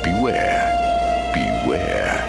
beware, beware.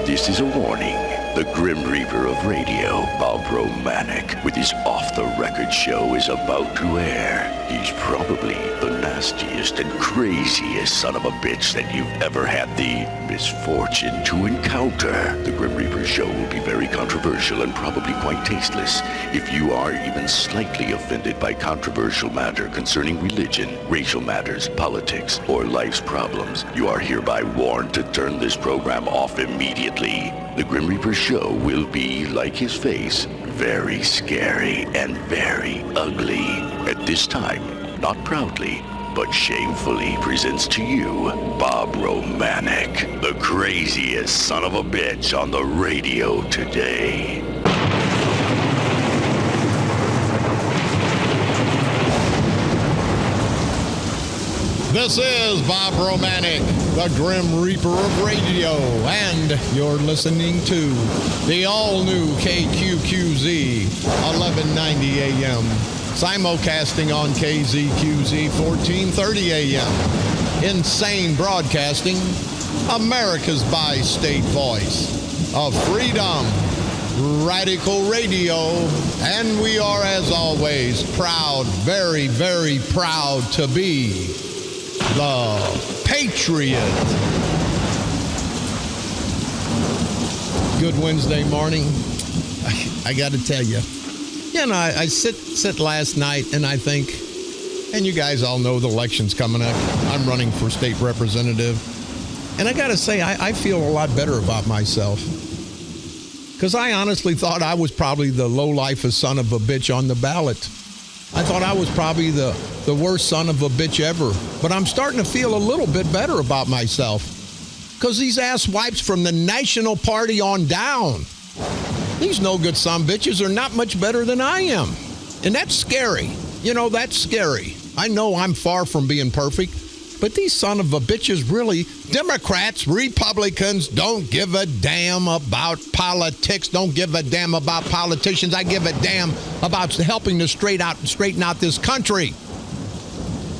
This is a warning. The Grim Reaper of radio, Bob Romanik, with his off-the-record show is about to air. He's probably the nastiest and craziest son of a bitch that you've ever had the misfortune to encounter. The Grim Reaper show will be very controversial and probably quite tasteless. If you are even slightly offended by controversial matter concerning religion, racial matters, politics, or life's problems, you are hereby warned to turn this program off immediately. The Grim Reaper show will be, like his face, very scary and very ugly. At this time, not proudly, but shamefully presents to you Bob Romanik, the craziest son of a bitch on the radio today. This is Bob Romanik, the Grim Reaper of radio, and you're listening to the all-new KQQZ 1190 AM, simulcasting on KZQZ 1430 AM. Insane Broadcasting, America's bi-state voice of freedom, radical radio, and we are, as always, proud, very, very proud to be the Patriot. Good Wednesday morning. I got to tell you, I sit last night and I think, and you guys all know the election's coming up. I'm running for state representative. And I got to say, I feel a lot better about myself. Because I honestly thought I was probably the low-lifest son of a bitch on the ballot. I thought I was probably the worst son of a bitch ever. But I'm starting to feel a little bit better about myself. Because these ass wipes from the National Party on down, these no-good son bitches are not much better than I am. And that's scary. That's scary. I know I'm far from being perfect. But these son of a bitches really, Democrats, Republicans, don't give a damn about politics, don't give a damn about politicians. I give a damn about helping to straighten out this country.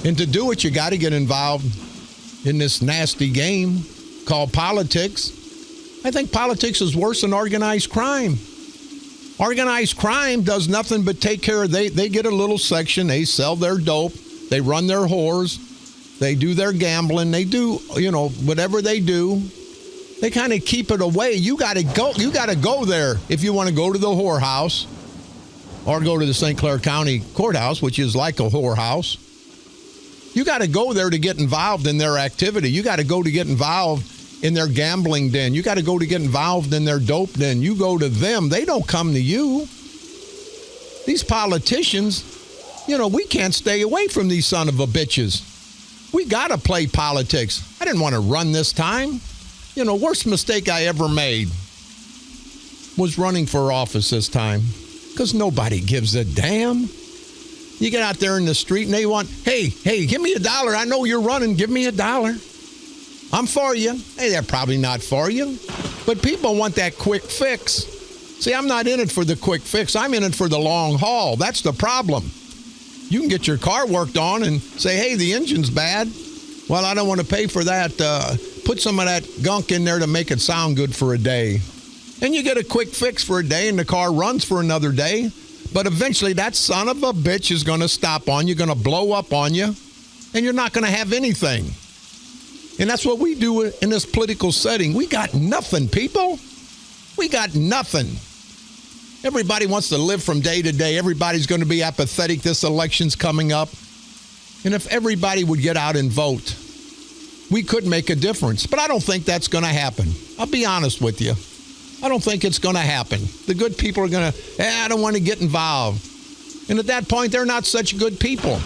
And to do it, you got to get involved in this nasty game called politics. I think politics is worse than organized crime. Organized crime does nothing but take care of, they get a little section, they sell their dope, they run their whores. They do their gambling. They do, whatever they do. They kind of keep it away. You got to go there if you want to go to the whorehouse or go to the St. Clair County Courthouse, which is like a whorehouse. You got to go there to get involved in their activity. You got to go to get involved in their gambling den. You got to go to get involved in their dope den. You go to them. They don't come to you. These politicians, we can't stay away from these son of a bitches. We got to play politics. I didn't want to run this time. Worst mistake I ever made was running for office this time because nobody gives a damn. You get out there in the street and they want, hey, give me $1. I know you're running. Give me $1. I'm for you. Hey, they're probably not for you. But people want that quick fix. See, I'm not in it for the quick fix. I'm in it for the long haul. That's the problem. You can get your car worked on and say, hey, the engine's bad. Well, I don't want to pay for that. Put some of that gunk in there to make it sound good for a day. And you get a quick fix for a day and the car runs for another day. But eventually that son of a bitch is going to stop on you, going to blow up on you, and you're not going to have anything. And that's what we do in this political setting. We got nothing, people. We got nothing. Everybody wants to live from day to day. Everybody's going to be apathetic. This election's coming up. And if everybody would get out and vote, we could make a difference. But I don't think that's going to happen. I'll be honest with you. I don't think it's going to happen. The good people are going to, I don't want to get involved. And at that point, they're not such good people.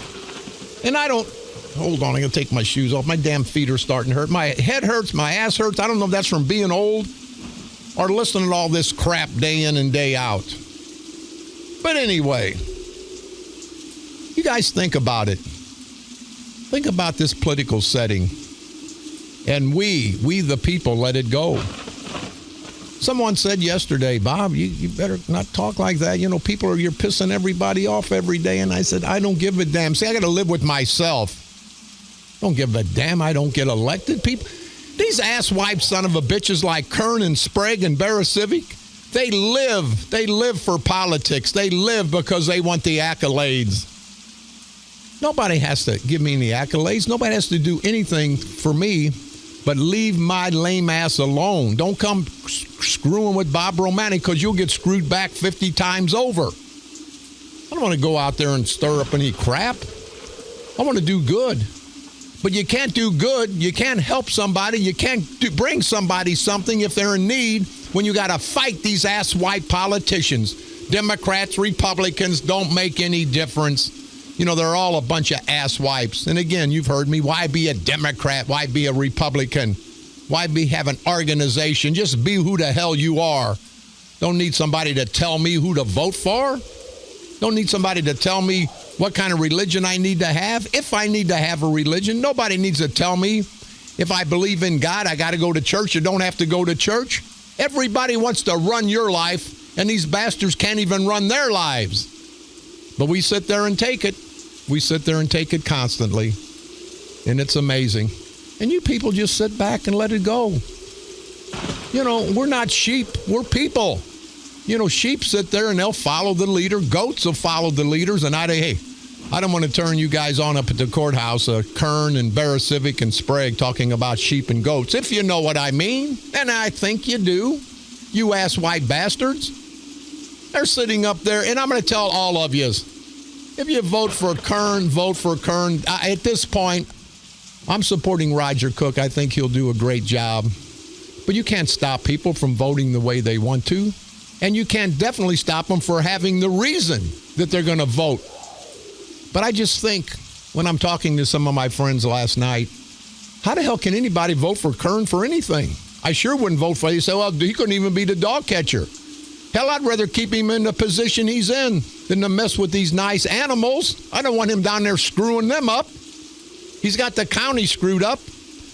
And hold on, I'm going to take my shoes off. My damn feet are starting to hurt. My head hurts, my ass hurts. I don't know if that's from being old or listening to all this crap day in and day out. But anyway, you guys think about it. Think about this political setting. And we the people, let it go. Someone said yesterday, Bob, you better not talk like that. You're pissing everybody off every day. And I said, I don't give a damn. See, I got to live with myself. Don't give a damn. I don't get elected. People, These asswipe son of a bitches like Kern and Sprague and Barasivic, they live for politics. They live because they want the accolades. Nobody has to give me any accolades. Nobody has to do anything for me but leave my lame ass alone. Don't come screwing with Bob Romanik because you'll get screwed back 50 times over. I don't want to go out there and stir up any crap. I want to do good. But you can't do good. You can't help somebody. You can't bring somebody something if they're in need when you got to fight these asswipe politicians. Democrats, Republicans, don't make any difference. You know, they're all a bunch of asswipes. And again, you've heard me. Why be a Democrat? Why be a Republican? Why have an organization? Just be who the hell you are. Don't need somebody to tell me who to vote for. Don't need somebody to tell me what kind of religion I need to have. If I need to have a religion, nobody needs to tell me if I believe in God, I got to go to church or don't have to go to church. Everybody wants to run your life, and these bastards can't even run their lives. But we sit there and take it. We sit there and take it constantly. And it's amazing. And you people just sit back and let it go. You know, we're not sheep. We're people. You know, sheep sit there and they'll follow the leader. Goats will follow the leaders. And I don't want to turn you guys on up at the courthouse, Kern and Barasivic and Sprague talking about sheep and goats. If you know what I mean, and I think you do, you asswipe bastards. They're sitting up there, and I'm going to tell all of you, if you vote for Kern, vote for Kern. At this point, I'm supporting Roger Cook. I think he'll do a great job. But you can't stop people from voting the way they want to. And you can't definitely stop them for having the reason that they're going to vote. But I just think, when I'm talking to some of my friends last night, how the hell can anybody vote for Kern for anything? I sure wouldn't vote for him. You say, well, he couldn't even be the dog catcher. Hell, I'd rather keep him in the position he's in than to mess with these nice animals. I don't want him down there screwing them up. He's got the county screwed up,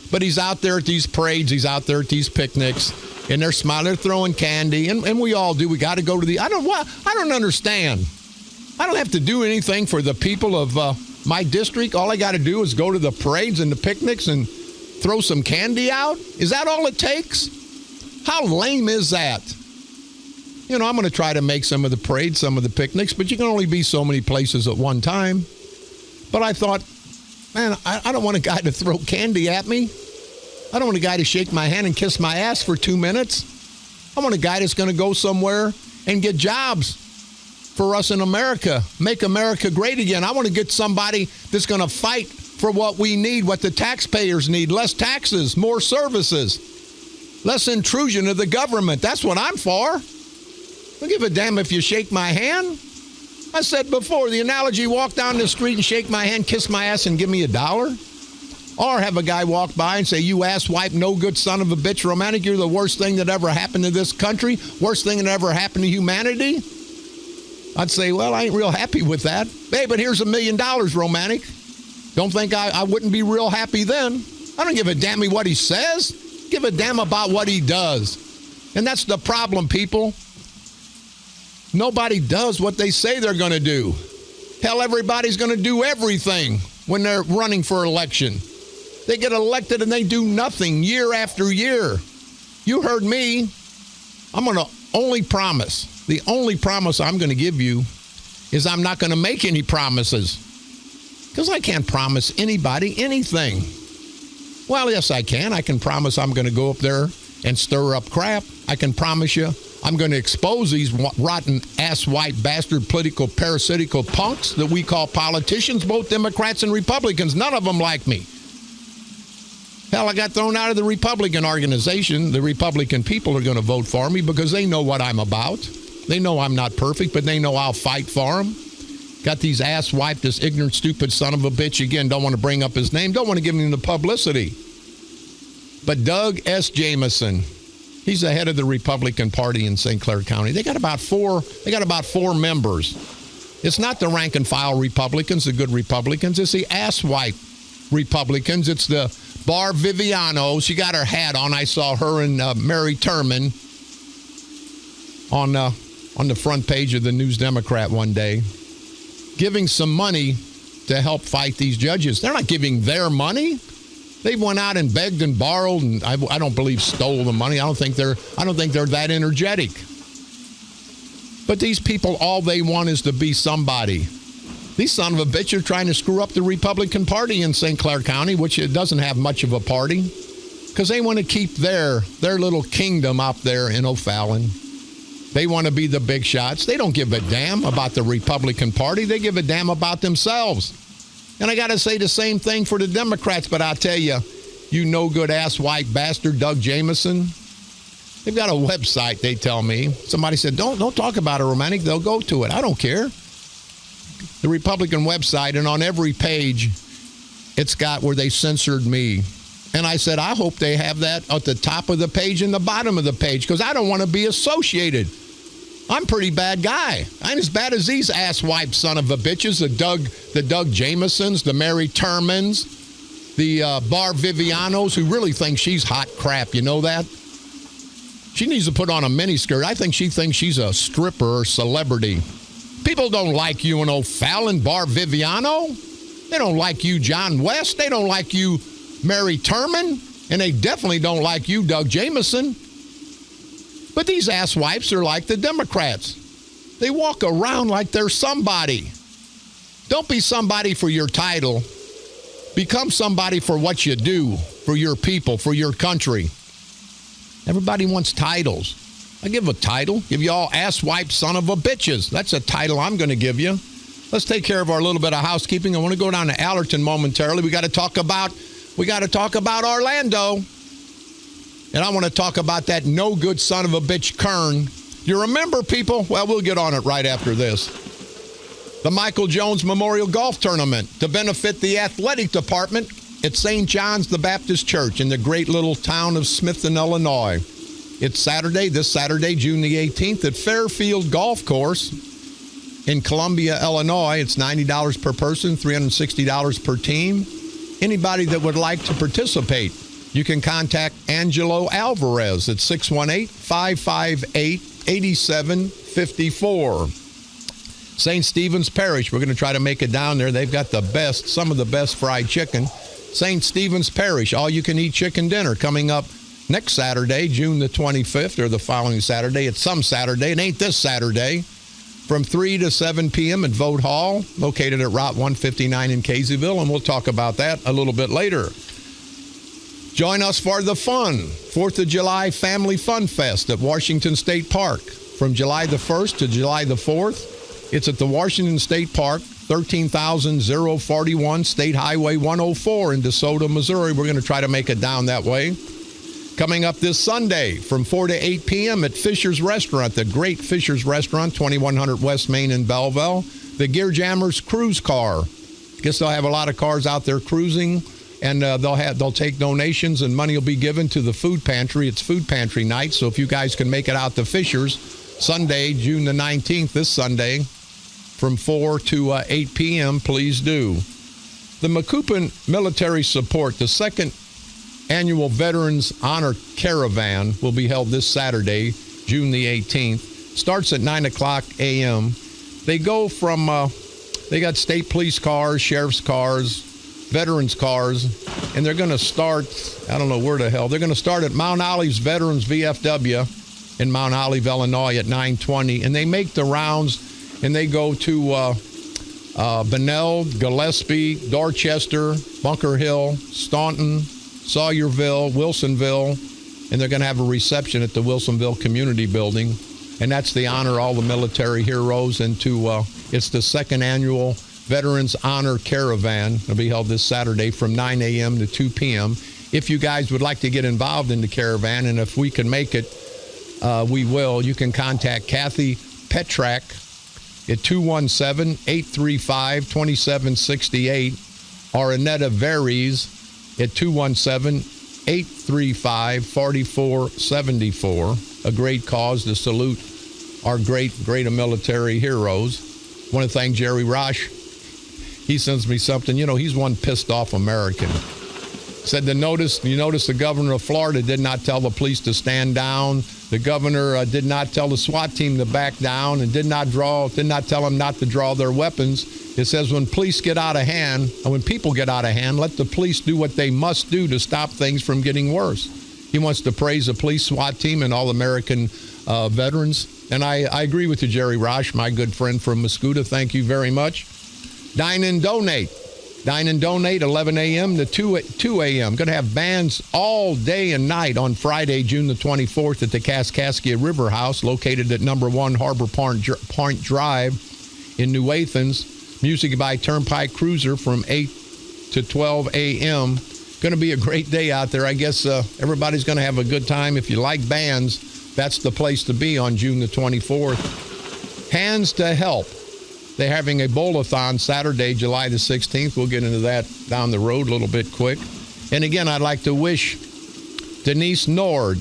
but he's out there at these parades. He's out there at these picnics, and they're smiling, they're throwing candy, and we all do. We got to go to I don't understand. I don't have to do anything for the people of my district. All I got to do is go to the parades and the picnics and throw some candy out. Is that all it takes? How lame is that? You know, I'm going to try to make some of the parades, some of the picnics, but you can only be so many places at one time. But I thought, man, I don't want a guy to throw candy at me. I don't want a guy to shake my hand and kiss my ass for 2 minutes. I want a guy that's going to go somewhere and get jobs for us in America, make America great again. I want to get somebody that's going to fight for what we need, what the taxpayers need, less taxes, more services, less intrusion of the government. That's what I'm for. I don't give a damn if you shake my hand. I said before, the analogy, walk down the street and shake my hand, kiss my ass, and give me $1. Or have a guy walk by and say, you asswipe, no good son of a bitch, Romanik, you're the worst thing that ever happened to this country, worst thing that ever happened to humanity. I'd say, well, I ain't real happy with that. Hey, but here's $1 million, Romanik. Don't think I wouldn't be real happy then. I don't give a damn what he says. Give a damn about what he does. And that's the problem, people. Nobody does what they say they're going to do. Hell, everybody's going to do everything when they're running for election. They get elected and they do nothing year after year. You heard me. I'm going to only promise. The only promise I'm going to give you is I'm not going to make any promises. Because I can't promise anybody anything. Well, yes, I can. I can promise I'm going to go up there and stir up crap. I can promise you I'm going to expose these rotten ass-white bastard political parasitical punks that we call politicians, both Democrats and Republicans. None of them like me. Hell, I got thrown out of the Republican organization. The Republican people are going to vote for me because they know what I'm about. They know I'm not perfect, but they know I'll fight for them. Got these ass-wiped, this ignorant, stupid son of a bitch. Again, don't want to bring up his name. Don't want to give him the publicity. But Doug S. Jamison, he's the head of the Republican Party in St. Clair County. They got about four members. It's not the rank and file Republicans, the good Republicans. It's the asswipe Republicans. It's the Bar Viviano. She got her hat on. I saw her and Mary Turman on the front page of the News Democrat one day, giving some money to help fight these judges. They're not giving their money. They went out and begged and borrowed, and I don't believe stole the money. I don't think they're that energetic. But these people, all they want is to be somebody. These son of a bitch are trying to screw up the Republican Party in St. Clair County, which it doesn't have much of a party, because they want to keep their little kingdom up there in O'Fallon. They want to be the big shots. They don't give a damn about the Republican Party. They give a damn about themselves. And I got to say the same thing for the Democrats, but I'll tell you, you no-good ass-white bastard, Doug Jamieson, they've got a website, they tell me. Somebody said, don't talk about it, Romanik. They'll go to it. I don't care. The Republican website, and on every page, it's got where they censored me. And I said, I hope they have that at the top of the page and the bottom of the page, because I don't want to be associated. I'm a pretty bad guy. I ain't as bad as these asswipe son of a bitches, the Doug Jamiesons, the Mary Turmans, the Bar Vivianos, who really think she's hot crap. You know that? She needs to put on a miniskirt. I think she thinks she's a stripper or celebrity. People don't like you in O'Fallon, Bar Viviano. They don't like you, John West. They don't like you, Mary Turman. And they definitely don't like you, Doug Jamieson. But these asswipes are like the Democrats. They walk around like they're somebody. Don't be somebody for your title. Become somebody for what you do, for your people, for your country. Everybody wants titles. I give a title. Give you all asswipe son of a bitches. That's a title I'm going to give you. Let's take care of our little bit of housekeeping. I want to go down to Aorton momentarily. We got to talk about Orlando. And I want to talk about that no good son of a bitch Kern. You remember, people? Well, we'll get on it right after this. The Michael Jones Memorial Golf Tournament to benefit the athletic department at St. John's the Baptist Church in the great little town of Smithton, Illinois. It's this Saturday, June the 18th at Fairfield Golf Course in Columbia, Illinois. It's $90 per person, $360 per team. Anybody that would like to participate, you can contact Angelo Alvarez at 618-558-8754. St. Stephen's Parish, we're going to try to make it down there. They've got some of the best fried chicken. St. Stephen's Parish, all-you-can-eat chicken dinner coming up next Saturday, June the 25th, or the following Saturday. It's some Saturday. It ain't this Saturday. From 3 to 7 p.m. at Vote Hall, located at Route 159 in Caseyville, and we'll talk about that a little bit later. Join us for the fun, 4th of July Family Fun Fest at Washington State Park. From July the 1st to July the 4th, it's at the Washington State Park, 13,041 State Highway 104 in DeSoto, Missouri. We're going to try to make it down that way. Coming up this Sunday from 4 to 8 p.m. at Fisher's Restaurant, the great Fisher's Restaurant, 2100 West Main in Belleville. The Gear Jammers Cruise Car. Guess they'll have a lot of cars out there cruising, and they'll take donations, and money will be given to the food pantry. It's food pantry night, so if you guys can make it out to Fisher's Sunday, June the 19th, this Sunday, from 4 to 8 p.m., please do. The Macoupin Military Support, the second annual Veterans Honor Caravan, will be held this Saturday, June the 18th. Starts at 9 o'clock a.m. They go from, they got state police cars, sheriff's cars, veterans cars, and they're going to start, I don't know where the hell, they're going to start at Mount Olive's Veterans VFW in Mount Olive, Illinois at 9:20, and they make the rounds, and they go to Bunnell, Gillespie, Dorchester, Bunker Hill, Staunton, Sawyerville, Wilsonville, and they're going to have a reception at the Wilsonville Community Building, and that's to honor all the military heroes, and it's the second annual Veterans Honor Caravan. It'll be held this Saturday from 9 a.m. to 2 p.m. If you guys would like to get involved in the caravan, and if we can make it, we will, you can contact Kathy Petrak at 217-835-2768 or Annetta Varies at 217-835-4474. A great cause to salute our great military heroes. I want to thank Jerry Rosh. He sends me something. You know, he's one pissed off American. Said you notice the governor of Florida did not tell the police to stand down. The governor did not tell the SWAT team to back down, and did not tell them not to draw their weapons. It says when police get out of hand, and when people get out of hand, let the police do what they must do to stop things from getting worse. He wants to praise the police SWAT team and all American veterans. And I agree with you, Jerry Rosh, my good friend from Mascoutah. Thank you very much. Dine and donate. Dine and donate, 11 a.m. to 2 a.m. Going to have bands all day and night on Friday, June the 24th at the Kaskaskia River House, located at number 1 Harbor Point Drive in New Athens. Music by Turnpike Cruiser from 8 to 12 a.m. Going to be a great day out there. I guess everybody's going to have a good time. If you like bands, that's the place to be on June the 24th. Hands to Help. They're having a bowl-a-thon Saturday, July the 16th. We'll get into that down the road a little bit quick. And again, I'd like to wish Denise Nord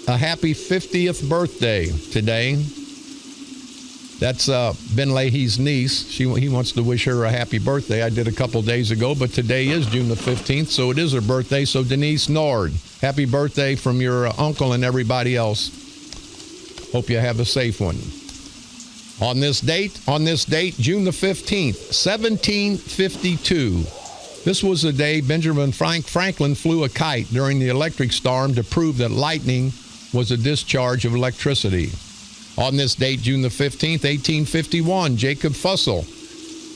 a happy 50th birthday today. That's Ben Leahy's niece. He wants to wish her a happy birthday. I did a couple days ago, but today is June the 15th, so it is her birthday. So Denise Nord, happy birthday from your uncle and everybody else. Hope you have a safe one. On this date, June the 15th, 1752. This was the day Benjamin Franklin flew a kite during the electric storm to prove that lightning was a discharge of electricity. On this date, June the 15th, 1851, Jacob Fussell,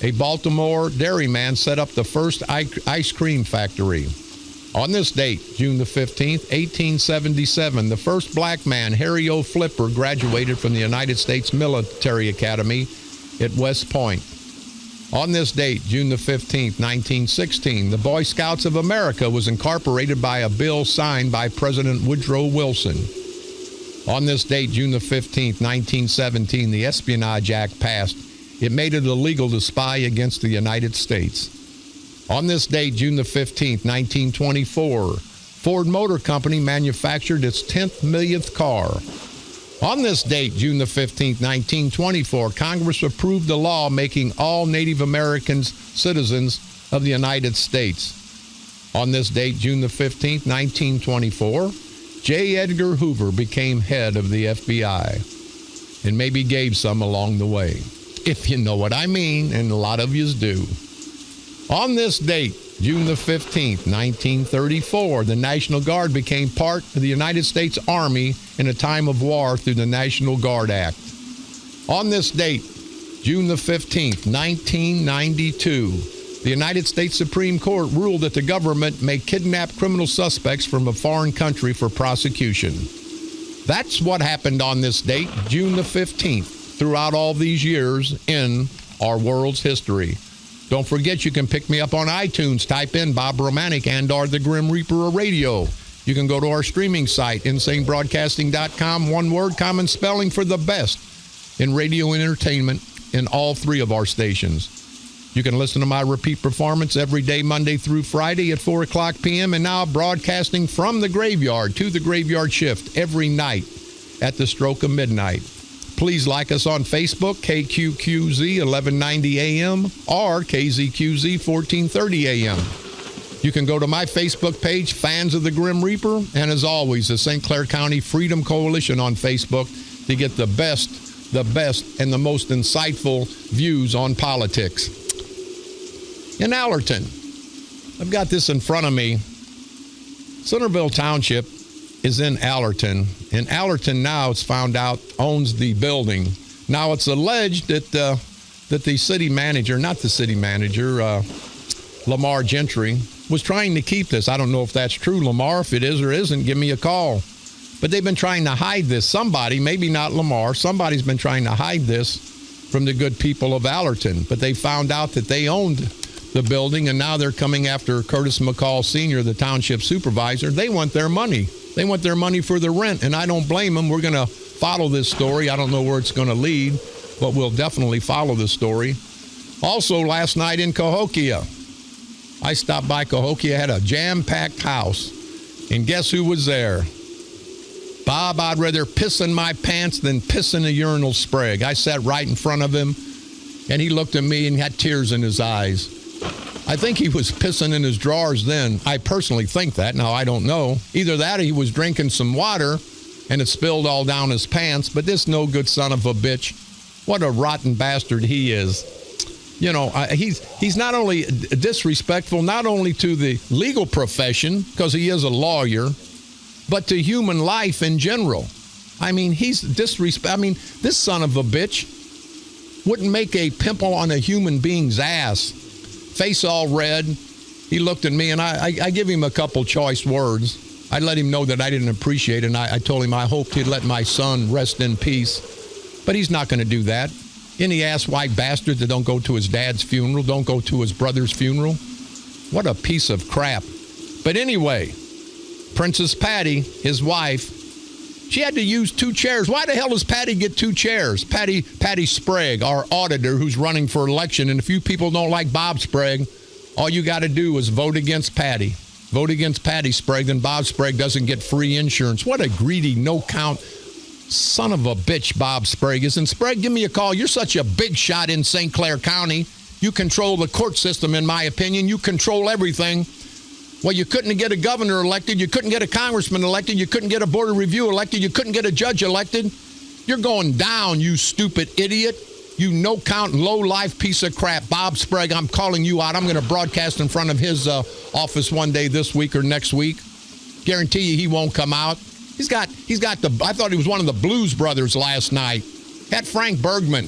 a Baltimore dairyman, set up the first ice cream factory. On this date, June the 15th, 1877, the first black man, Harry O. Flipper, graduated from the United States Military Academy at West Point. On this date, June the 15th, 1916, the Boy Scouts of America was incorporated by a bill signed by President Woodrow Wilson. On this date, June the 15th, 1917, the Espionage Act passed. It made it illegal to spy against the United States. On this date, June the 15th, 1924, Ford Motor Company manufactured its 10th millionth car. On this date, June the 15th, 1924, Congress approved a law making all Native Americans citizens of the United States. On this date, June the 15th, 1924, J. Edgar Hoover became head of the FBI, and maybe gave some along the way, if you know what I mean, and a lot of yous do. On this date, June the 15th, 1934, the National Guard became part of the United States Army in a time of war through the National Guard Act. On this date, June the 15th, 1992, the United States Supreme Court ruled that the government may kidnap criminal suspects from a foreign country for prosecution. That's what happened on this date, June the 15th, throughout all these years in our world's history. Don't forget, you can pick me up on iTunes. Type in Bob Romanik and or the Grim Reaper of Radio. You can go to our streaming site, insanebroadcasting.com. One word, common spelling for the best in radio and entertainment in all 3 of our stations. You can listen to my repeat performance every day, Monday through Friday at 4 o'clock p.m. and now broadcasting from the graveyard to the graveyard shift every night at the stroke of midnight. Please like us on Facebook, KQQZ 1190 AM or KZQZ 1430 AM. You can go to my Facebook page, Fans of the Grim Reaper, and as always, the St. Clair County Freedom Coalition on Facebook to get the best, and the most insightful views on politics. In Aorton, I've got this in front of me. Centerville Township is in Aorton, and Aorton now, it's found out, owns the building. Now, it's alleged that the city manager, not the city manager, Lamar Gentry, was trying to keep this. I don't know if that's true, Lamar. If it is or isn't, give me a call. But they've been trying to hide this. Somebody, maybe not Lamar, somebody's been trying to hide this from the good people of Aorton. But they found out that they owned the building, and now they're coming after Curtis McCall Sr., the township supervisor. They want their money. They want their money for the rent, and I don't blame them. We're going to follow this story. I don't know where it's going to lead, but we'll definitely follow the story. Also, last night in Cahokia, I stopped by Cahokia, had a jam-packed house, and guess who was there? Bob, I'd rather piss in my pants than piss in a urinal sprig. I sat right in front of him, and he looked at me and had tears in his eyes. I think he was pissing in his drawers then. I personally think that. Now, I don't know. Either that or he was drinking some water and it spilled all down his pants. But this no good son of a bitch, what a rotten bastard he is. He's not only disrespectful, not only to the legal profession, because he is a lawyer, but to human life in general. I mean, he's disrespect. I mean, this son of a bitch wouldn't make a pimple on a human being's ass. Face all red. He looked at me, and I give him a couple choice words. I let him know that I didn't appreciate it, and I told him I hoped he'd let my son rest in peace. But he's not going to do that. Any ass-white bastard that don't go to his dad's funeral, don't go to his brother's funeral. What a piece of crap. But anyway, Princess Patty, his wife, she had to use 2 chairs. Why the hell does Patty get 2 chairs? Patty Sprague, our auditor who's running for election. And if you people don't like Bob Sprague, all you got to do is vote against Patty. Vote against Patty Sprague, then Bob Sprague doesn't get free insurance. What a greedy, no-count son of a bitch Bob Sprague is. And Sprague, give me a call. You're such a big shot in St. Clair County. You control the court system, in my opinion. You control everything. Well, you couldn't get a governor elected. You couldn't get a congressman elected. You couldn't get a board of review elected. You couldn't get a judge elected. You're going down, you stupid idiot. You no-count, low-life piece of crap. Bob Sprague, I'm calling you out. I'm going to broadcast in front of his office one day this week or next week. Guarantee you he won't come out. He's got I thought he was one of the Blues Brothers last night. Had Frank Bergman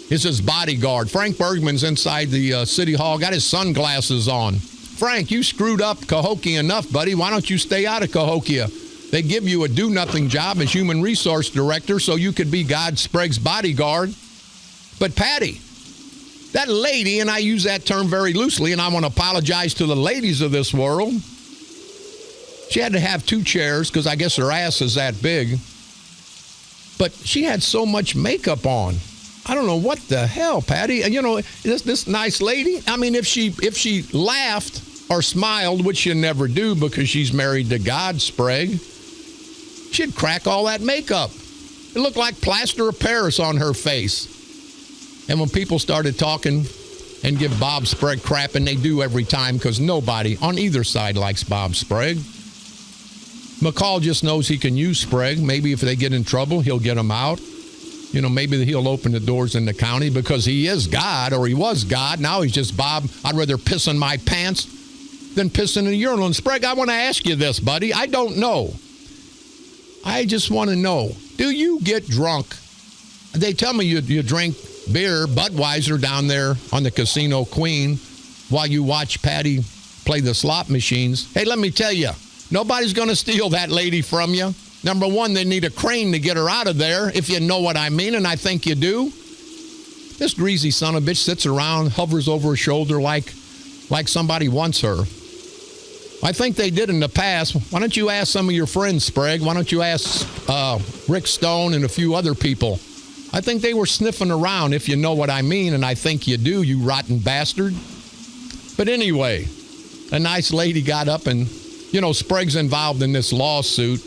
is his bodyguard. Frank Bergman's inside the City Hall, got his sunglasses on. Frank, you screwed up Cahokia enough, buddy. Why don't you stay out of Cahokia? They give you a do-nothing job as human resource director so you could be God Sprague's bodyguard. But Patty, that lady, and I use that term very loosely, and I want to apologize to the ladies of this world. She had to have 2 chairs because I guess her ass is that big. But she had so much makeup on. I don't know what the hell, Patty. And this nice lady, I mean, if she laughed or smiled, which she never do because she's married to God Sprague, she'd crack all that makeup. It looked like plaster of Paris on her face. And when people started talking and give Bob Sprague crap, and they do every time because nobody on either side likes Bob Sprague. McCall just knows he can use Sprague. Maybe if they get in trouble, he'll get them out. Maybe he'll open the doors in the county because he is God, or he was God. Now he's just Bob. I'd rather piss in my pants than piss in a urinal. And Sprague, I want to ask you this, buddy. I don't know. I just want to know, do you get drunk? They tell me you drink beer, Budweiser, down there on the Casino Queen while you watch Patty play the slot machines. Hey, let me tell you, nobody's going to steal that lady from you. Number one, they need a crane to get her out of there, if you know what I mean, and I think you do. This greasy son of a bitch sits around, hovers over her shoulder like somebody wants her. I think they did in the past. Why don't you ask some of your friends, Sprague? Why don't you ask Rick Stone and a few other people? I think they were sniffing around, if you know what I mean, and I think you do, you rotten bastard. But anyway, a nice lady got up and, Sprague's involved in this lawsuit.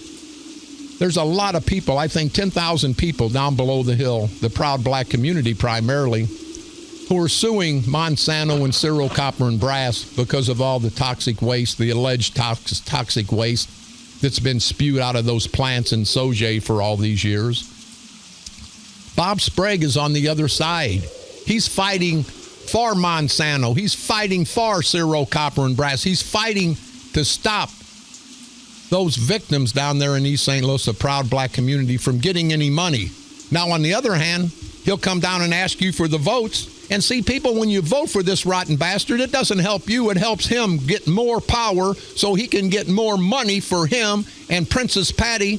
There's a lot of people, I think 10,000 people down below the hill, the proud black community primarily, who are suing Monsanto and Cyril Copper and Brass because of all the toxic waste, the alleged toxic waste that's been spewed out of those plants in Sauget for all these years. Bob Sprague is on the other side. He's fighting for Monsanto. He's fighting for Cyril Copper and Brass. He's fighting to stop those victims down there in East St. Louis, the proud black community, from getting any money. Now, on the other hand, he'll come down and ask you for the votes. And see, people, when you vote for this rotten bastard, it doesn't help you. It helps him get more power so he can get more money for him and Princess Patty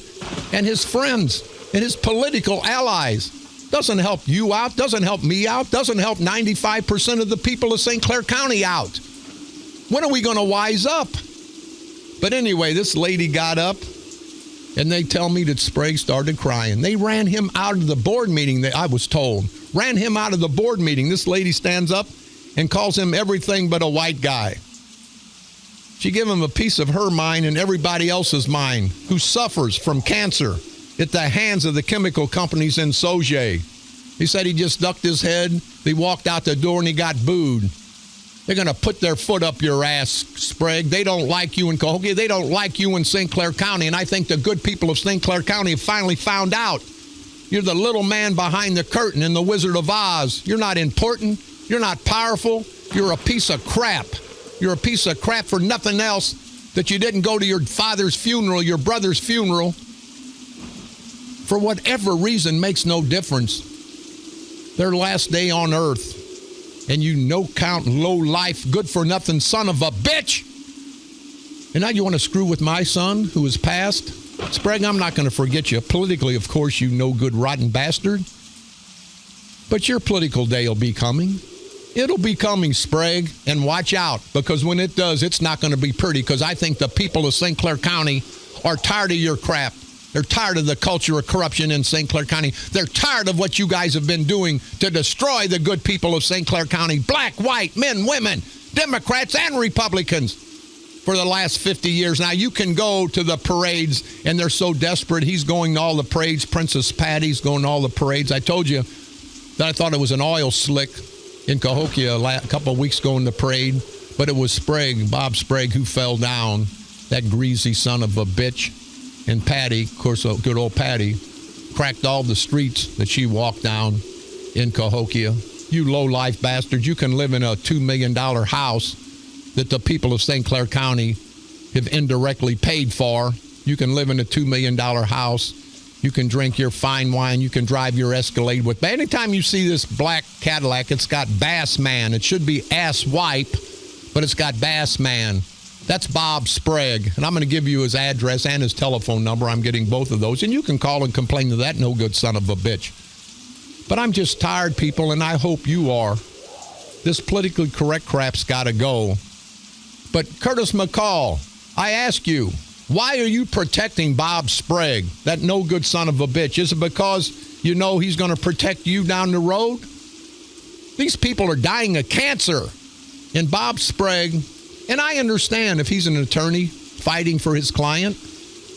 and his friends and his political allies. Doesn't help you out, doesn't help me out, doesn't help 95% of the people of St. Clair County out. When are we going to wise up? But anyway, this lady got up, and they tell me that Sprague started crying. They ran him out of the board meeting, I was told. Ran him out of the board meeting. This lady stands up and calls him everything but a white guy. She gave him a piece of her mind and everybody else's mind who suffers from cancer at the hands of the chemical companies in Sauget. He said he just ducked his head. They walked out the door and he got booed. They're going to put their foot up your ass, Sprague. They don't like you in Cahokia. They don't like you in St. Clair County. And I think the good people of St. Clair County have finally found out. You're the little man behind the curtain in The Wizard of Oz. You're not important. You're not powerful. You're a piece of crap. You're a piece of crap for nothing else that you didn't go to your father's funeral, your brother's funeral. For whatever reason, makes no difference. Their last day on earth. And you no-count, low-life, good-for-nothing son of a bitch. And now you want to screw with my son who is passed? Sprague, I'm not going to forget you. Politically, of course, you no-good, rotten bastard. But your political day will be coming. It'll be coming, Sprague, and watch out, because when it does, it's not going to be pretty, because I think the people of St. Clair County are tired of your crap. They're tired of the culture of corruption in St. Clair County. They're tired of what you guys have been doing to destroy the good people of St. Clair County, black, white, men, women, Democrats, and Republicans for the last 50 years. Now, you can go to the parades, and they're so desperate. He's going to all the parades. Princess Patty's going to all the parades. I told you that I thought it was an oil slick in Cahokia a couple of weeks ago in the parade, but it was Sprague, Bob Sprague, who fell down, that greasy son of a bitch. And Patty, of course, good old Patty, cracked all the streets that she walked down in Cahokia. You low-life bastards, you can live in a $2 million house that the people of St. Clair County have indirectly paid for. You can live in a $2 million house. You can drink your fine wine. You can drive your Escalade with. But anytime you see this black Cadillac, it's got Bass Man. It should be Ass Wipe, but it's got Bass Man. That's Bob Sprague, and I'm going to give you his address and his telephone number. I'm getting both of those, and you can call and complain to that no-good son of a bitch. But I'm just tired, people, and I hope you are. This politically correct crap's got to go. But Curtis McCall, I ask you, why are you protecting Bob Sprague, that no-good son of a bitch? Is it because you know he's going to protect you down the road? These people are dying of cancer. And Bob Sprague, and I understand if he's an attorney fighting for his client,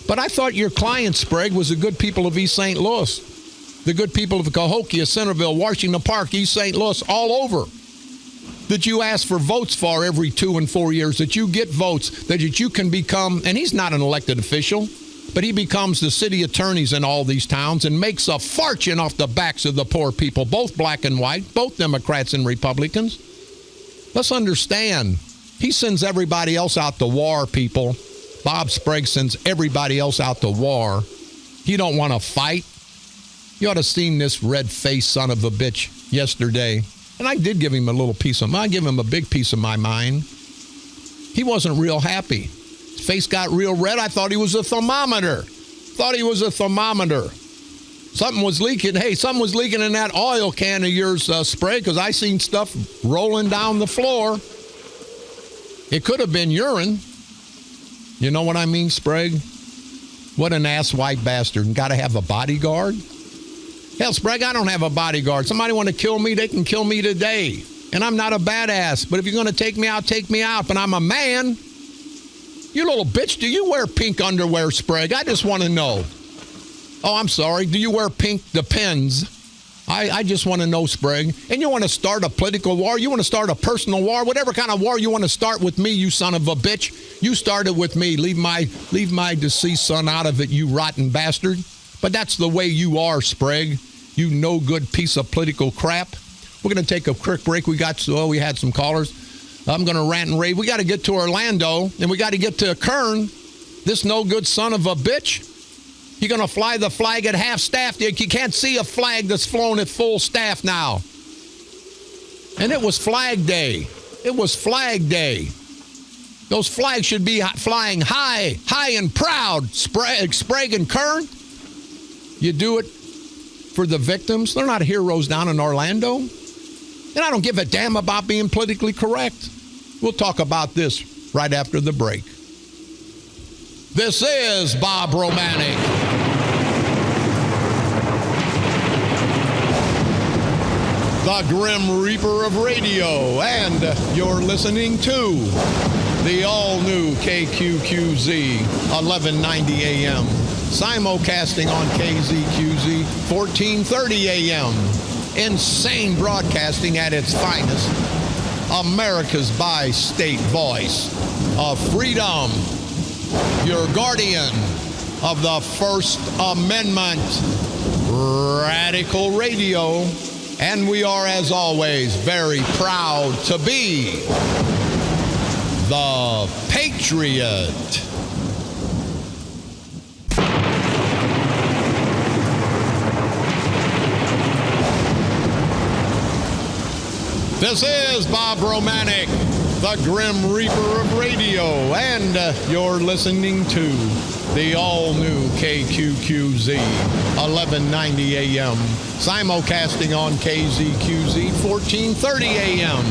but I thought your client, Sprague, was the good people of East St. Louis, the good people of Cahokia, Centerville, Washington Park, East St. Louis, all over, that you ask for votes for every 2 and 4 years, that you get votes, that you can become, and he's not an elected official, but he becomes the city attorneys in all these towns and makes a fortune off the backs of the poor people, both black and white, both Democrats and Republicans. Let's understand. He sends everybody else out to war, people. Bob Sprague sends everybody else out to war. He don't want to fight. You ought to have seen this red-faced son of a bitch yesterday. And I did give him a little piece of, I give him a big piece of my mind. He wasn't real happy. His face got real red. I thought he was a thermometer. Something was leaking. Hey, something was leaking in that oil can of yours, Sprague, because I seen stuff rolling down the floor. It could have been urine. You know what I mean, Sprague? What an ass-white bastard. And got to have a bodyguard? Hell, Sprague, I don't have a bodyguard. Somebody want to kill me, they can kill me today. And I'm not a badass. But if you're going to take me out, take me out. But I'm a man. You little bitch, do you wear pink underwear, Sprague? I just want to know. Oh, I'm sorry. Do you wear pink Depends? I just want to know, Sprague. And you want to start a political war? You want to start a personal war? Whatever kind of war you want to start with me, you son of a bitch. You start it with me. Leave my deceased son out of it, you rotten bastard. But that's the way you are, Sprague. You no good piece of political crap. We're going to take a quick break. We had some callers. I'm going to rant and rave. We got to get to Orlando, and we got to get to Kern. This no good son of a bitch. You're going to fly the flag at half staff. You can't see a flag that's flown at full staff now. And it was Flag Day. Those flags should be flying high and proud. Sprague and Kern. You do it for the victims. They're not heroes down in Orlando. And I don't give a damn about being politically correct. We'll talk about this right after the break. This is Bob Romanik. The Grim Reaper of Radio, and you're listening to the all-new KQQZ 1190 AM, simulcasting on KZQZ 1430 AM, insane broadcasting at its finest, America's bi-state voice of freedom, your guardian of the First Amendment, Radical Radio, And we are, as always, very proud to be the Patriot. This is Bob Romanik, the Grim Reaper of radio, and you're listening to the all-new KQQZ, 1190 AM, simulcasting on KZQZ, 1430 AM.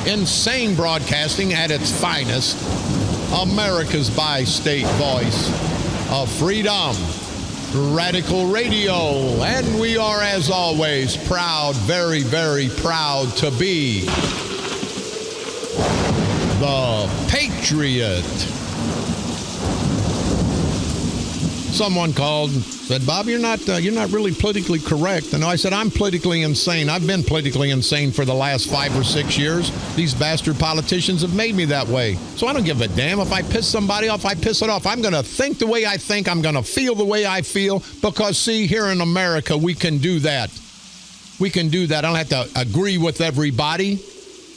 Insane broadcasting at its finest, America's bi-state voice of freedom, Radical Radio, and we are, as always, proud, very, very proud to be the Patriot. Someone called and said, Bob, you're not really politically correct. And I said, I'm politically insane. I've been politically insane for the last 5 or 6 years. These bastard politicians have made me that way. So I don't give a damn. If I piss somebody off, I piss it off. I'm going to think the way I think. I'm going to feel the way I feel. Because, see, here in America, we can do that. We can do that. I don't have to agree with everybody.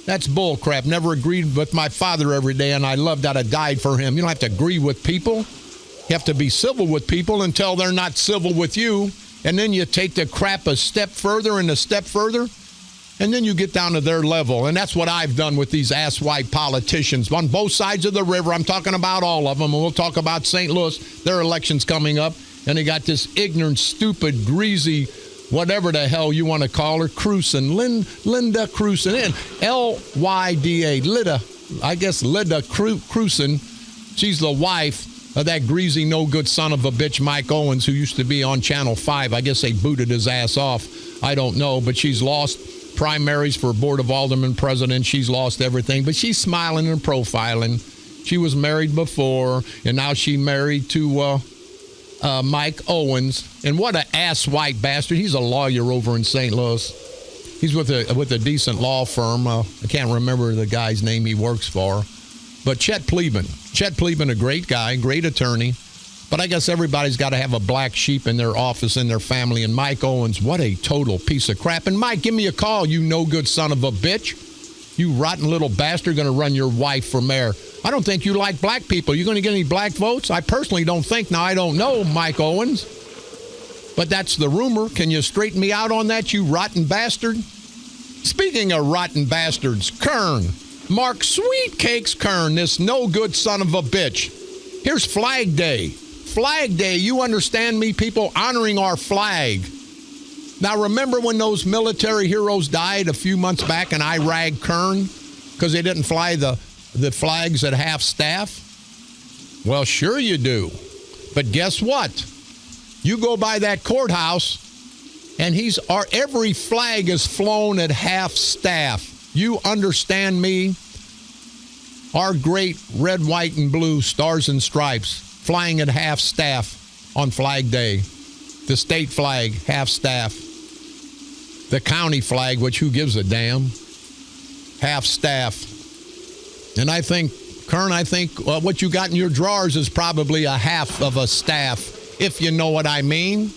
That's bull crap. Never agreed with my father every day, and I loved that. I died for him. You don't have to agree with people. You have to be civil with people until they're not civil with you. And then you take the crap a step further and a step further. And then you get down to their level. And that's what I've done with these ass-white politicians on both sides of the river. I'm talking about all of them. And we'll talk about St. Louis. Their election's coming up. And they got this ignorant, stupid, greasy, whatever the hell you want to call her, Cruson. Linda Cruson. And L-Y-D-A. Lyda. I guess Lyda Cruson. She's the wife of that greasy, no-good son of a bitch, Mike Owens, who used to be on Channel 5. I guess they booted his ass off. I don't know, but she's lost primaries for Board of Alderman president. She's lost everything, but she's smiling and profiling. She was married before, and now she married to Mike Owens. And what an ass-white bastard. He's a lawyer over in St. Louis. He's with a decent law firm. I can't remember the guy's name he works for. But Chet Pleban, a great guy, great attorney. But I guess everybody's got to have a black sheep in their office, in their family. And Mike Owens, what a total piece of crap. And Mike, give me a call, you no-good son of a bitch. You rotten little bastard going to run your wife for mayor. I don't think you like black people. You going to get any black votes? I personally don't think. Now, I don't know, Mike Owens. But that's the rumor. Can you straighten me out on that, you rotten bastard? Speaking of rotten bastards, Kern. Mark Sweetcakes Kern, this no-good son of a bitch. Here's Flag Day. Flag Day, you understand me, people? Honoring our flag. Now, remember when those military heroes died a few months back in Iraq, Kern? Because they didn't fly the flags at half-staff? Well, sure you do. But guess what? You go by that courthouse, and every flag is flown at half-staff. You understand me? Our great red, white, and blue stars and stripes flying at half-staff on Flag Day. The state flag, half-staff. The county flag, which who gives a damn? Half-staff. And I think, Kern, what you got in your drawers is probably a half of a staff, if you know what I mean.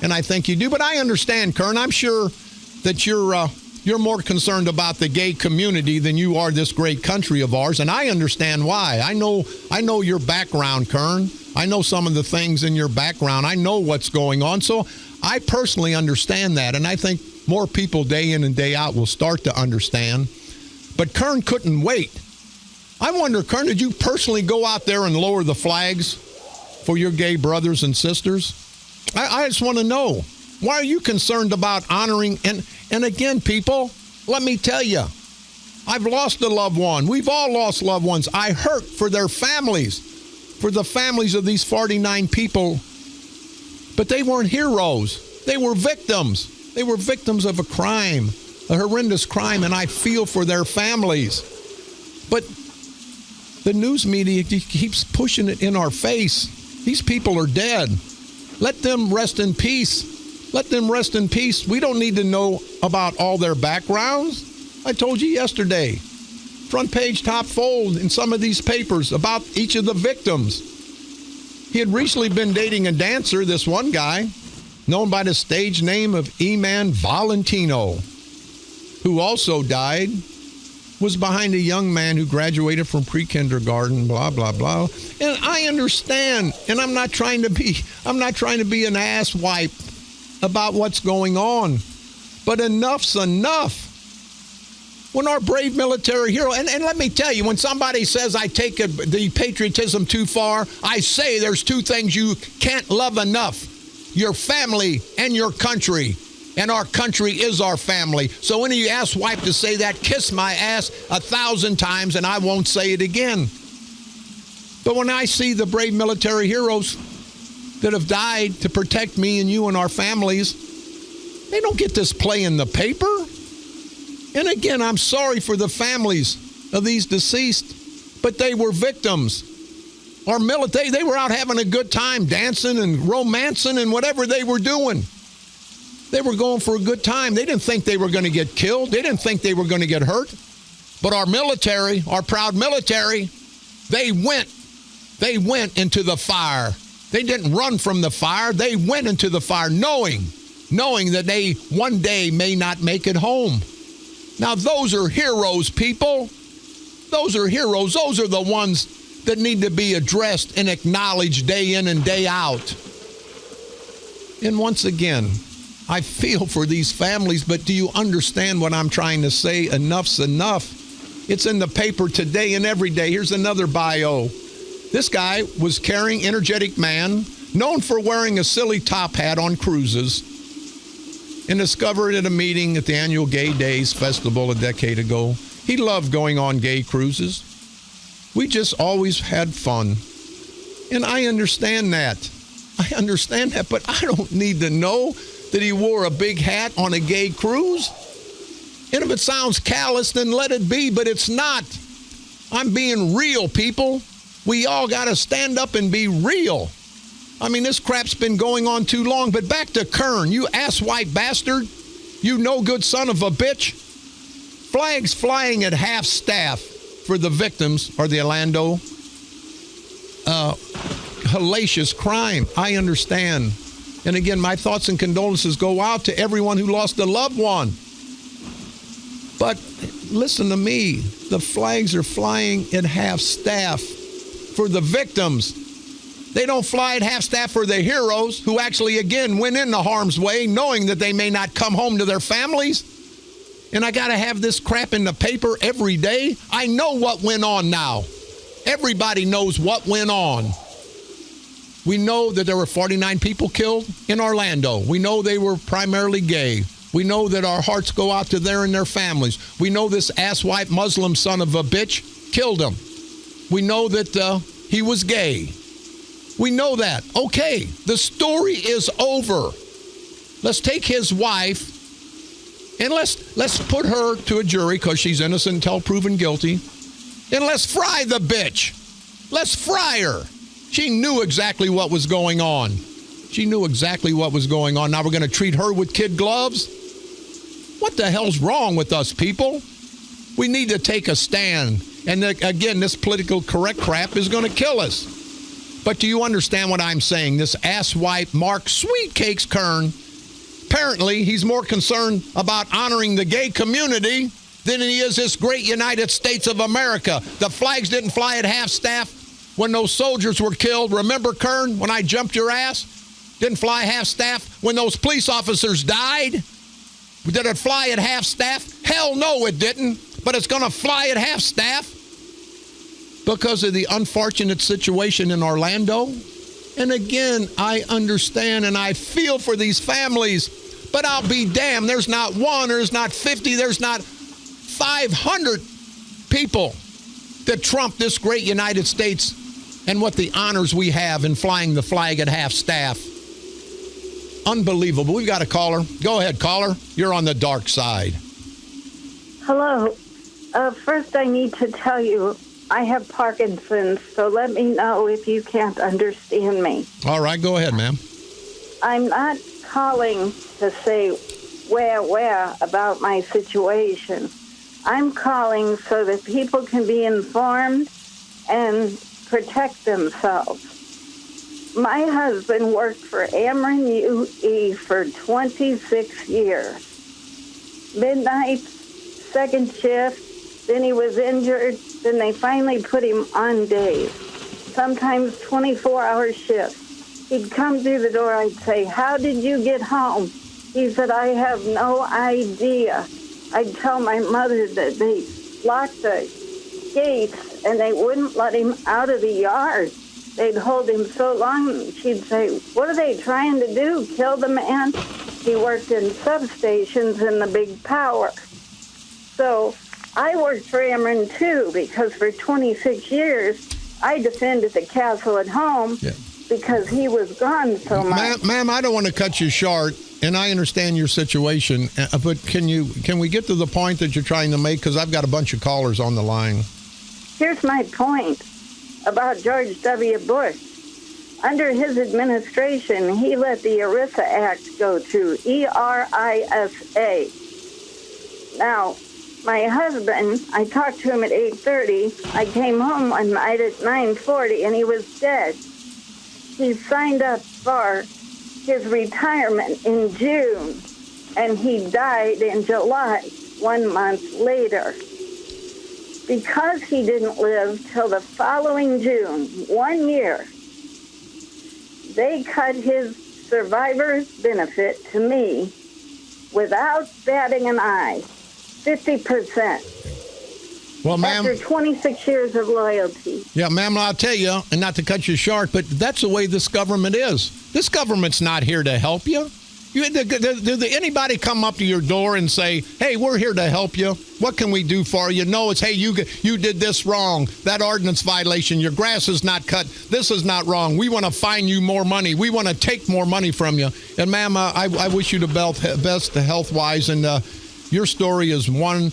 And I think you do. But I understand, Kern. I'm sure that you're more concerned about the gay community than you are this great country of ours, and I understand why. I know your background, Kern. I know some of the things in your background. I know what's going on, so I personally understand that, and I think more people day in and day out will start to understand. But Kern couldn't wait. I wonder, Kern, did you personally go out there and lower the flags for your gay brothers and sisters? I just want to know. Why are you concerned about honoring? And again, people, let me tell you, I've lost a loved one. We've all lost loved ones. I hurt for their families, for the families of these 49 people. But they weren't heroes. They were victims. They were victims of a crime, a horrendous crime, and I feel for their families. But the news media keeps pushing it in our face. These people are dead. Let them rest in peace. Let them rest in peace. We don't need to know about all their backgrounds. I told you yesterday, front page, top fold in some of these papers about each of the victims. He had recently been dating a dancer, this one guy, known by the stage name of E-Man Valentino. who also died, was behind a young man who graduated from pre-kindergarten, blah, blah, blah. And I understand, and I'm not trying to be an asswipe about what's going on. But enough's enough. When our brave military hero, and let me tell you, when somebody says I take the patriotism too far, I say there's two things you can't love enough: your family and your country. And our country is our family. So when you ask wife to say that, kiss my ass 1,000 times, and I won't say it again. But when I see the brave military heroes that have died to protect me and you and our families, they don't get this play in the paper. And again, I'm sorry for the families of these deceased, but they were victims. Our military, they were out having a good time, dancing and romancing and whatever they were doing. They were going for a good time. They didn't think they were going to get killed. They didn't think they were going to get hurt. But our military, our proud military, they went into the fire. They didn't run from the fire. They went into the fire knowing that they one day may not make it home. Now, those are heroes, people. Those are heroes. Those are the ones that need to be addressed and acknowledged day in and day out. And once again, I feel for these families, but do you understand what I'm trying to say? Enough's enough. It's in the paper today and every day. Here's another bio. This guy was caring, energetic man, known for wearing a silly top hat on cruises, and discovered at a meeting at the annual Gay Days Festival a decade ago. He loved going on gay cruises. We just always had fun. And I understand that. But I don't need to know that he wore a big hat on a gay cruise. And if it sounds callous, then let it be, but it's not. I'm being real, people. We all got to stand up and be real. I mean, this crap's been going on too long. But back to Kern, you asswipe bastard, you no good son of a bitch. Flags flying at half staff for the victims or the Orlando hellacious crime. I understand. And again, my thoughts and condolences go out to everyone who lost a loved one. But listen to me, the flags are flying at half staff for the victims. They don't fly at half staff for the heroes who actually, again, went into harm's way knowing that they may not come home to their families. And I got to have this crap in the paper every day. I know what went on now. Everybody knows what went on. We know that there were 49 people killed in Orlando. We know they were primarily gay. We know that our hearts go out to them and their families. We know this asswipe Muslim son of a bitch killed him. We know that he was gay. We know that. Okay, the story is over. Let's take his wife and let's put her to a jury because she's innocent until proven guilty. And let's fry the bitch. Let's fry her. She knew exactly what was going on. Now we're going to treat her with kid gloves? What the hell's wrong with us, people? We need to take a stand. And again, this political correct crap is going to kill us. But do you understand what I'm saying? This asswipe Mark Sweetcakes Kern, apparently he's more concerned about honoring the gay community than he is this great United States of America. The flags didn't fly at half staff when those soldiers were killed. Remember, Kern, when I jumped your ass? Didn't fly half staff when those police officers died? Did it fly at half staff? Hell no, it didn't. But it's going to fly at half staff because of the unfortunate situation in Orlando. And again, I understand and I feel for these families, but I'll be damned. There's not one, there's not 50, there's not 500 people that trump this great United States and what the honors we have in flying the flag at half staff. Unbelievable. We've got a caller. Go ahead, caller. You're on the dark side. Hello. First, I need to tell you, I have Parkinson's, so let me know if you can't understand me. All right, go ahead, ma'am. I'm not calling to say where about my situation. I'm calling so that people can be informed and protect themselves. My husband worked for Ameren UE for 26 years. Midnights, second shift. Then he was injured. Then they finally put him on days, sometimes 24-hour shifts. He'd come through the door. I'd say, "How did you get home?" He said, "I have no idea." I'd tell my mother that they locked the gates and they wouldn't let him out of the yard. They'd hold him so long. She'd say, "What are they trying to do? Kill the man?" He worked in substations in the big power. So I worked for Ameren, too, because for 26 years, I defended the castle at home because he was gone so much. Ma'am, I don't want to cut you short, and I understand your situation, but can we get to the point that you're trying to make? Because I've got a bunch of callers on the line. Here's my point about George W. Bush. Under his administration, he let the ERISA Act go through, ERISA. Now, my husband, I talked to him at 8:30. I came home one night at 9:40, and he was dead. He signed up for his retirement in June, and he died in July, 1 month later. Because he didn't live till the following June, 1 year, they cut his survivor's benefit to me without batting an eye, 50%. Well, ma'am, after 26 years of loyalty. Yeah, ma'am, I'll tell you, and not to cut you short, but that's the way this government is. This government's not here to help you. Did anybody come up to your door and say, "Hey, we're here to help you. What can we do for you?" No, it's, "Hey, you did this wrong. That ordinance violation. Your grass is not cut. This is not wrong. We want to fine you more money. We want to take more money from you." And, ma'am, I wish you the best health-wise. And your story is one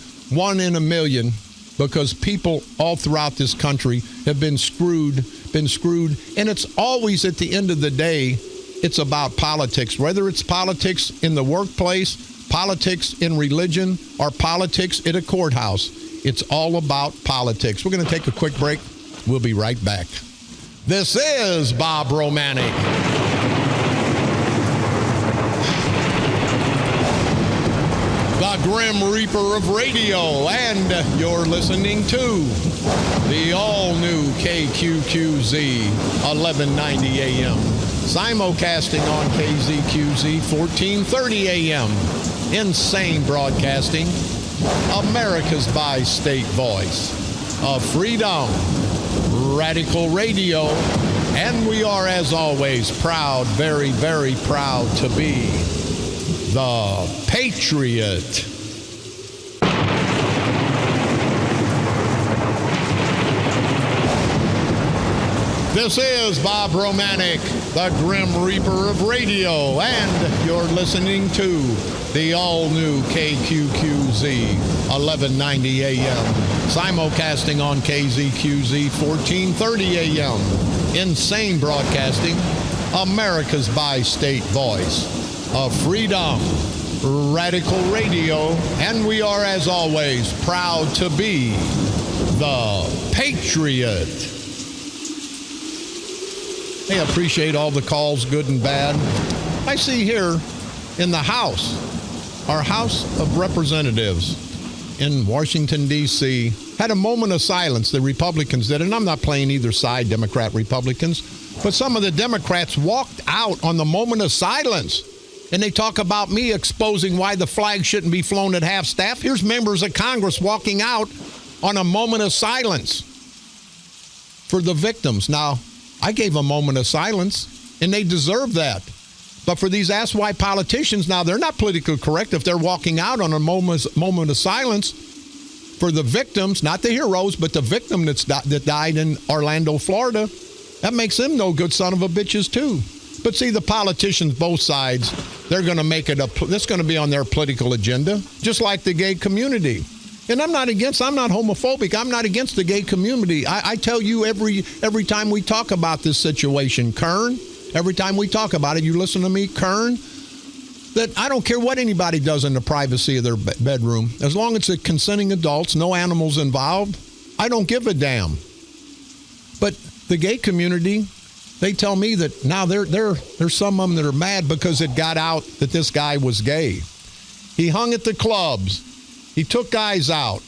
in a million, because people all throughout this country have been screwed. And it's always, at the end of the day, it's about politics, whether it's politics in the workplace, politics in religion, or politics at a courthouse. It's all about politics. We're going to take a quick break. We'll be right back. This is Bob Romanik. The Grim Reaper of radio, and you're listening to the all-new KQQZ 1190 AM. Simulcasting on KZQZ 1430 AM. Insane Broadcasting, America's bi-state voice of freedom, radical radio, and we are, as always, proud, very, very proud to be the Patriot. This is Bob Romanik, the Grim Reaper of radio, and you're listening to the all-new KQQZ 1190 AM, simulcasting on KZQZ 1430 AM. Insane Broadcasting, America's bi-state voice of freedom, radical radio, and we are, as always, proud to be the Patriot. Hey, I appreciate all the calls, good and bad. I see here in the House, our House of Representatives in Washington, D.C., had a moment of silence. The Republicans did, and I'm not playing either side, Democrat, Republicans, but some of the Democrats walked out on the moment of silence, and they talk about me exposing why the flag shouldn't be flown at half-staff. Here's members of Congress walking out on a moment of silence for the victims. Now, I gave a moment of silence, and they deserve that. But for these asswipe politicians, now they're not politically correct if they're walking out on a moment of silence for the victims, not the heroes, but the victim that died in Orlando, Florida. That makes them no good son of a bitches, too. But see, the politicians, both sides, they're going to make it that's going to be on their political agenda, just like the gay community. And I'm not homophobic. I'm not against the gay community. I tell you every time we talk about this situation, Kern, every time we talk about it, you listen to me, Kern, that I don't care what anybody does in the privacy of their bedroom. As long as it's consenting adults, no animals involved, I don't give a damn. But the gay community, they tell me that now there's some of them that are mad because it got out that this guy was gay. He hung at the clubs. He took guys out.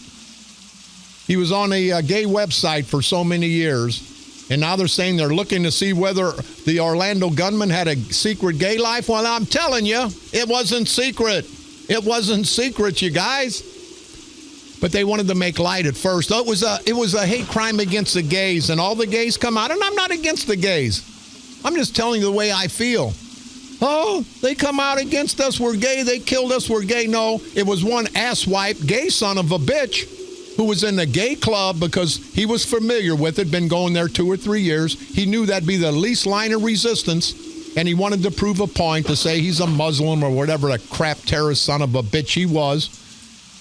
He was on a gay website for so many years, and now they're saying they're looking to see whether the Orlando gunman had a secret gay life. Well, I'm telling you, it wasn't secret. It wasn't secret, you guys. But they wanted to make light at first. It was a hate crime against the gays, and all the gays come out. And I'm not against the gays. I'm just telling you the way I feel. Oh, they come out against us. We're gay. They killed us. We're gay. No, it was one asswipe, gay son of a bitch, who was in the gay club because he was familiar with it, been going there 2 or 3 years. He knew that'd be the least line of resistance, and he wanted to prove a point to say he's a Muslim or whatever a crap terrorist son of a bitch he was.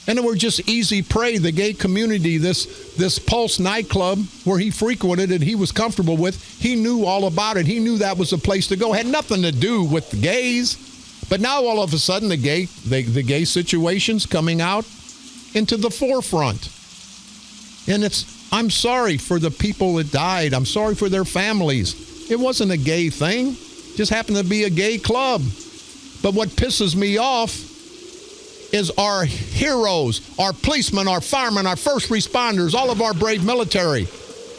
And it were just easy prey. The gay community, this Pulse nightclub where he frequented and he was comfortable with, he knew all about it. He knew that was the place to go. Had nothing to do with the gays. But now all of a sudden the gay situation's coming out into the forefront. And I'm sorry for the people that died. I'm sorry for their families. It wasn't a gay thing. It just happened to be a gay club. But what pisses me off is our heroes, our policemen, our firemen, our first responders, all of our brave military.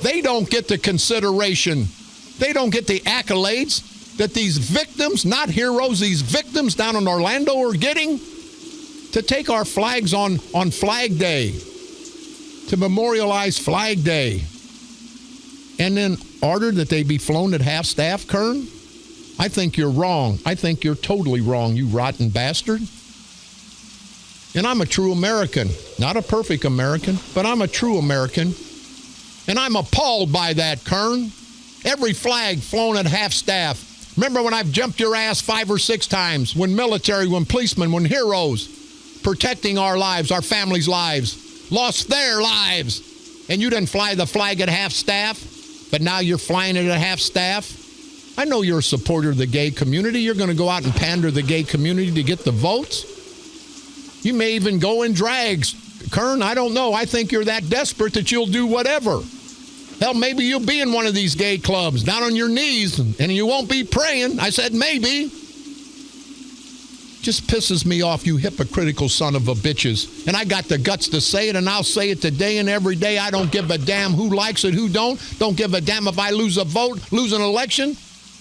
They don't get the consideration. They don't get the accolades that these victims, not heroes, these victims down in Orlando are getting to take our flags on Flag Day, to memorialize Flag Day, and then order that they be flown at half-staff, Kern? I think you're wrong. I think you're totally wrong, you rotten bastard. And I'm a true American. Not a perfect American, but I'm a true American. And I'm appalled by that, Kern. Every flag flown at half-staff. Remember when I've jumped your ass 5 or 6 times, when military, when policemen, when heroes, protecting our lives, our families' lives, lost their lives. And you didn't fly the flag at half-staff, but now you're flying it at half-staff. I know you're a supporter of the gay community. You're going to go out and pander the gay community to get the votes. You may even go in drags. Kern, I don't know. I think you're that desperate that you'll do whatever. Hell, maybe you'll be in one of these gay clubs, down on your knees, and you won't be praying. I said maybe. Just pisses me off, you hypocritical son of a bitches. And I got the guts to say it, and I'll say it today and every day. I don't give a damn who likes it, who don't. Don't give a damn if I lose a vote, lose an election.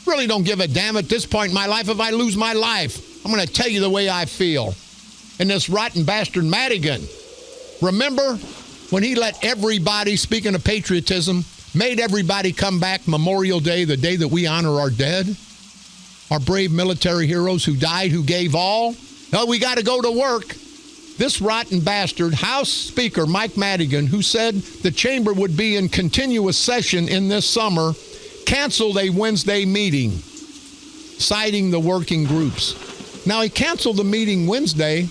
Really don't give a damn at this point in my life if I lose my life. I'm going to tell you the way I feel. And this rotten bastard Madigan, remember when he let everybody, speaking of patriotism, made everybody come back Memorial Day, the day that we honor our dead, our brave military heroes who died, who gave all? No, we got to go to work. This rotten bastard, House Speaker Mike Madigan, who said the chamber would be in continuous session in this summer, canceled a Wednesday meeting, citing the working groups. Now, he canceled the meeting Wednesday,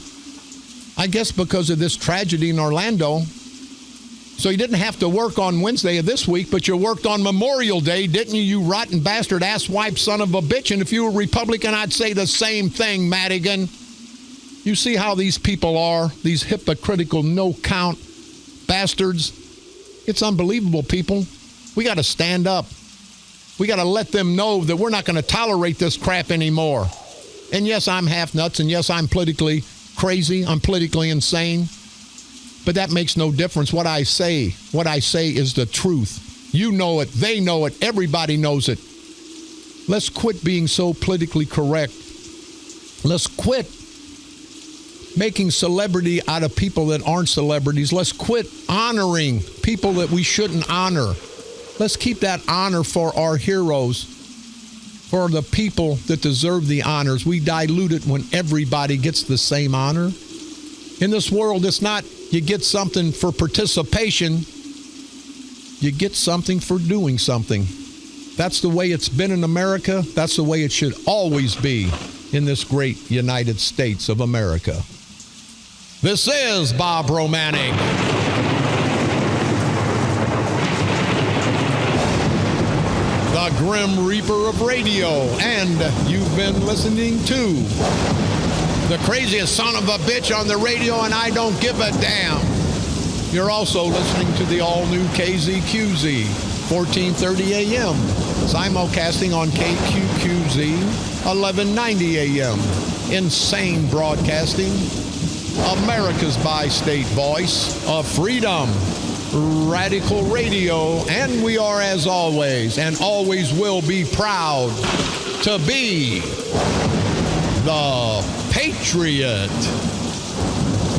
I guess because of this tragedy in Orlando. So you didn't have to work on Wednesday of this week, but you worked on Memorial Day, didn't you, you rotten bastard, asswipe son of a bitch? And if you were Republican, I'd say the same thing, Madigan. You see how these people are, these hypocritical, no-count bastards? It's unbelievable, people. We got to stand up. We got to let them know that we're not going to tolerate this crap anymore. And yes, I'm half nuts, and yes, I'm politically crazy. I'm politically insane. But that makes no difference. What I say is the truth. You know it. They know it. Everybody knows it. Let's quit being so politically correct. Let's quit making celebrity out of people that aren't celebrities. Let's quit honoring people that we shouldn't honor. Let's keep that honor for our heroes, for the people that deserve the honors. We dilute it when everybody gets the same honor. In this world, it's not you get something for participation. You get something for doing something. That's the way it's been in America. That's the way it should always be in this great United States of America. This is Bob Romanik. The Grim Reaper of radio, and you've been listening to the craziest son of a bitch on the radio, and I don't give a damn. You're also listening to the all-new KZQZ, 1430 AM, simulcasting on KQQZ, 1190 AM. Insane broadcasting. America's bi-state voice of freedom, Radical Radio, and we are, as always, and always will be proud to be the Patriot.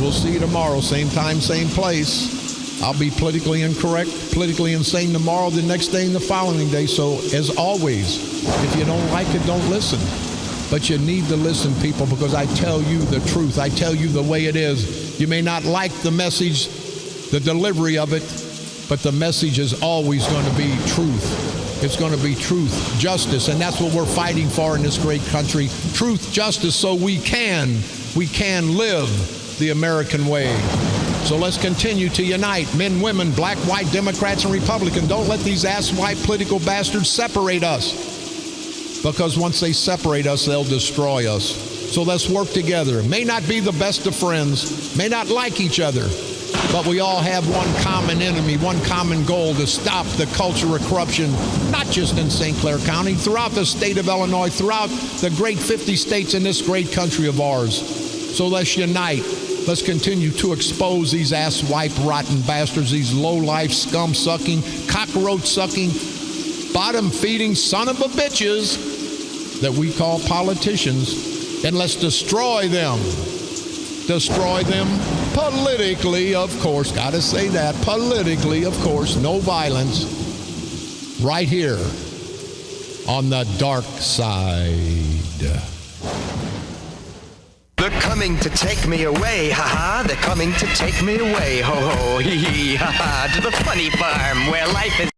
We'll see you tomorrow, same time, same place. I'll be politically incorrect, politically insane tomorrow, the next day, and the following day. So, as always, if you don't like it, don't listen. But you need to listen, people, because I tell you the truth. I tell you the way it is. You may not like the message, the delivery of it, but the message is always going to be truth. It's going to be truth, justice, and that's what we're fighting for in this great country. Truth, justice, so we can live the American way. So let's continue to unite, men, women, black, white, Democrats, and Republicans. Don't let these asswipe political bastards separate us, because once they separate us, they'll destroy us. So let's work together. May not be the best of friends, may not like each other, but we all have one common enemy, one common goal: to stop the culture of corruption, not just in St. Clair County, throughout the state of Illinois, throughout the great 50 states in this great country of ours. So let's unite. Let's continue to expose these ass-wipe, rotten bastards, these low-life, scum-sucking, cockroach-sucking, bottom-feeding son of a bitches that we call politicians, and let's destroy them. Destroy them politically, of course. Got to say that. Politically, of course. No violence. Right here on the dark side. They're coming to take me away, ha-ha. They're coming to take me away, ho-ho, hee-hee, ha-ha. To the funny farm where life is...